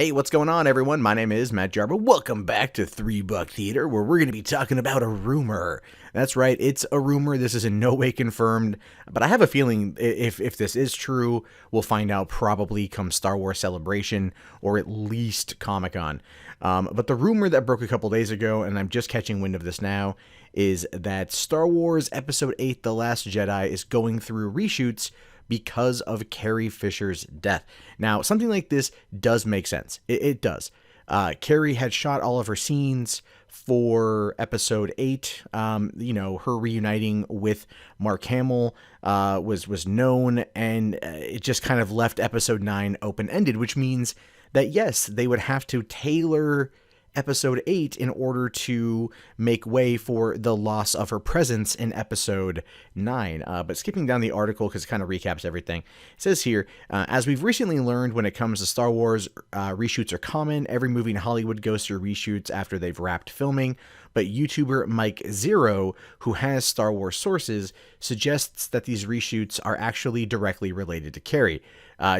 Hey, what's going on, everyone? My name is Matt Jarba. Welcome back to $3 Theater, where we're going to be talking about a rumor. That's right, it's a rumor. This is in no way confirmed, but I have a feeling if this is true, we'll find out probably come Star Wars Celebration, or at least Comic-Con. But the rumor that broke a couple days ago, and I'm just catching wind of this now, is that Star Wars Episode 8, The Last Jedi, is going through reshoots because of Carrie Fisher's death. Now, something like this does make sense. It does. Carrie had shot all of her scenes for Episode 8. Her reuniting with Mark Hamill was known, and it just kind of left Episode 9 open-ended, which means that, yes, they would have to tailor Episode 8 in order to make way for the loss of her presence in Episode 9. But skipping down the article, because it kind of recaps everything, it says here, as we've recently learned, when it comes to Star Wars, reshoots are common. Every movie in Hollywood goes through reshoots after they've wrapped filming. But YouTuber Mike Zero, who has Star Wars sources, suggests that these reshoots are actually directly related to Carrie.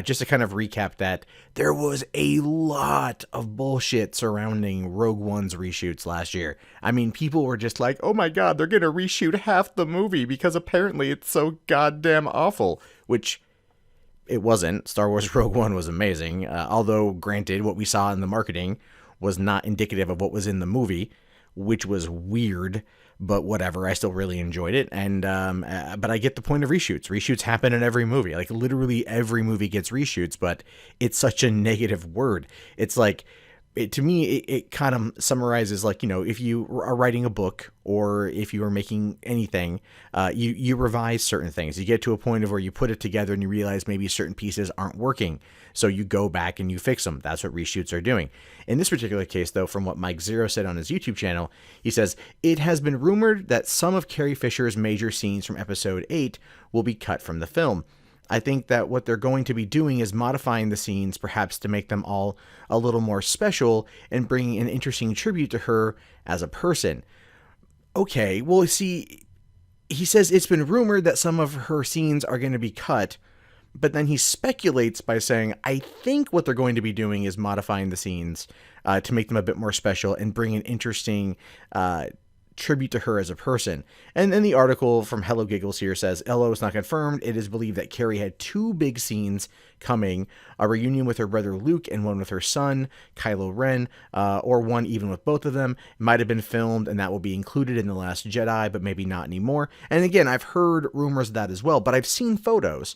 Just to kind of recap that, there was a lot of bullshit surrounding Rogue One's reshoots last year. I mean, people were just like, oh my god, they're gonna reshoot half the movie because apparently it's so goddamn awful. Which, it wasn't. Star Wars Rogue One was amazing. Although, granted, what we saw in the marketing was not indicative of what was in the movie, which was weird, but whatever. I still really enjoyed it, and but I get the point of reshoots. Reshoots happen in every movie. Like, literally every movie gets reshoots, but it's such a negative word. It's like, to me, it kind of summarizes, like, if you are writing a book, or if you are making anything, you revise certain things. You get to a point of where you put it together and you realize maybe certain pieces aren't working, so you go back and you fix them. That's what reshoots are doing. In this particular case, though, from what Mike Zero said on his YouTube channel, he says, it has been rumored that some of Carrie Fisher's major scenes from Episode 8 will be cut from the film. I think that what they're going to be doing is modifying the scenes, perhaps to make them all a little more special and bringing an interesting tribute to her as a person. Okay, well, see, he says it's been rumored that some of her scenes are going to be cut, but then he speculates by saying, I think what they're going to be doing is modifying the scenes to make them a bit more special and bring an interesting tribute to her as a person. And then the article from Hello Giggles here says, LO is not confirmed. It is believed that Carrie had two big scenes coming, a reunion with her brother Luke and one with her son, Kylo Ren, or one even with both of them. It might have been filmed, and that will be included in The Last Jedi, but maybe not anymore. And again, I've heard rumors of that as well, but I've seen photos.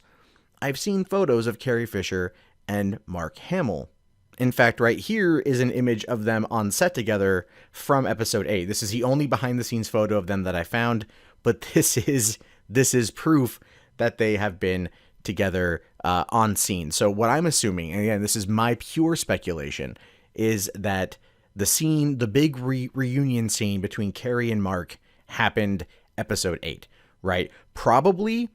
I've seen photos of Carrie Fisher and Mark Hamill. In fact, right here is an image of them on set together from Episode 8. This is the only behind-the-scenes photo of them that I found, but this is proof that they have been together on scene. So what I'm assuming, and again, this is my pure speculation, is that the big reunion scene between Carrie and Mark happened Episode 8, right? Probably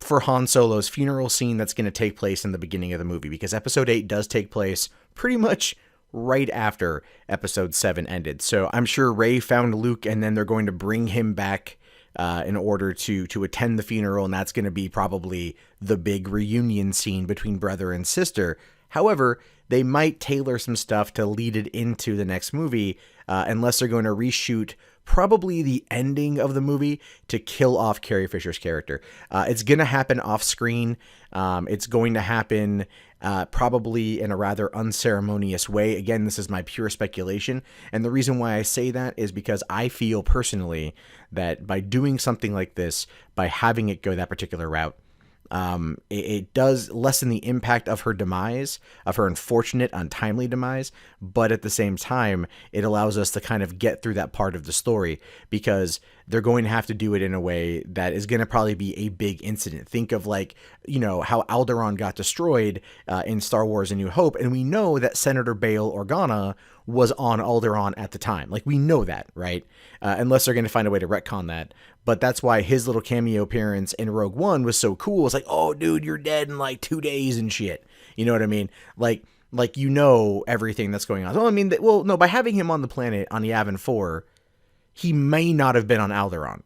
for Han Solo's funeral scene that's going to take place in the beginning of the movie, because Episode 8 does take place pretty much right after Episode 7 ended. So I'm sure Rey found Luke, and then they're going to bring him back in order to attend the funeral, and that's going to be probably the big reunion scene between brother and sister. However, they might tailor some stuff to lead it into the next movie, unless they're going to reshoot probably the ending of the movie to kill off Carrie Fisher's character. It's going to happen off screen. It's going to happen probably in a rather unceremonious way. Again, this is my pure speculation. And the reason why I say that is because I feel personally that by doing something like this, by having it go that particular route, it does lessen the impact of her demise, of her unfortunate, untimely demise, but at the same time, it allows us to kind of get through that part of the story, because they're going to have to do it in a way that is going to probably be a big incident. Think of, like, how Alderaan got destroyed in Star Wars A New Hope, and we know that Senator Bail Organa was on Alderaan at the time. Like, we know that, right? Unless they're going to find a way to retcon that. But that's why his little cameo appearance in Rogue One was so cool. It's like, oh, dude, you're dead in like 2 days and shit. You know what I mean? Like everything that's going on. Well, I mean, no, by having him on the planet on Yavin 4, he may not have been on Alderaan.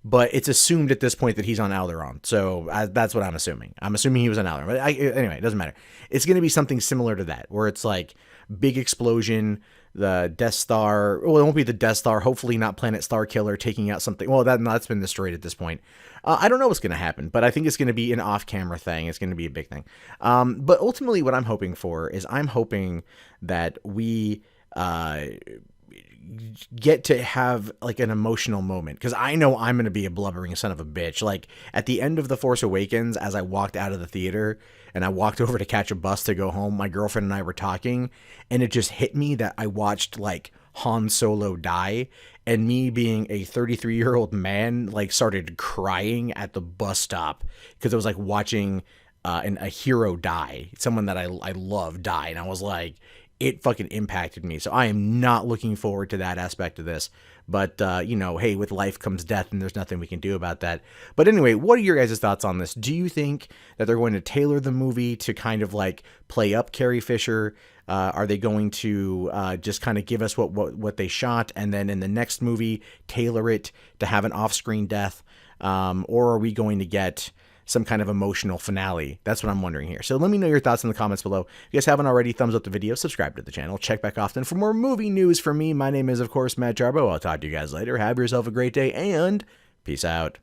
but it's assumed at this point that he's on Alderaan. So that's what I'm assuming. I'm assuming he was on Alderaan. But anyway, it doesn't matter. It's going to be something similar to that, where it's like big explosion, the Death Star. Well, it won't be the Death Star. Hopefully not Planet Star Killer taking out something. Well, that's been destroyed at this point. I don't know what's going to happen, but I think it's going to be an off-camera thing. It's going to be a big thing. But ultimately what I'm hoping for is I'm hoping that we get to have like an emotional moment, because I know I'm going to be a blubbering son of a bitch. Like at the end of The Force Awakens, as I walked out of the theater and I walked over to catch a bus to go home, my girlfriend and I were talking, and it just hit me that I watched like Han Solo die, and me being a 33-year-old man like started crying at the bus stop because I was like watching a hero die, someone that I love die, and I was like, it fucking impacted me. So I am not looking forward to that aspect of this. But, hey, with life comes death, and there's nothing we can do about that. But anyway, what are your guys' thoughts on this? Do you think that they're going to tailor the movie to kind of like play up Carrie Fisher? Are they going to just kind of give us what they shot, and then in the next movie tailor it to have an off-screen death? Or are we going to get some kind of emotional finale? That's what I'm wondering here. So let me know your thoughts in the comments below. If you guys haven't already, thumbs up the video, subscribe to the channel, check back often for more movie news from me. My name is, of course, Matt Jarbo. I'll talk to you guys later. Have yourself a great day, and peace out.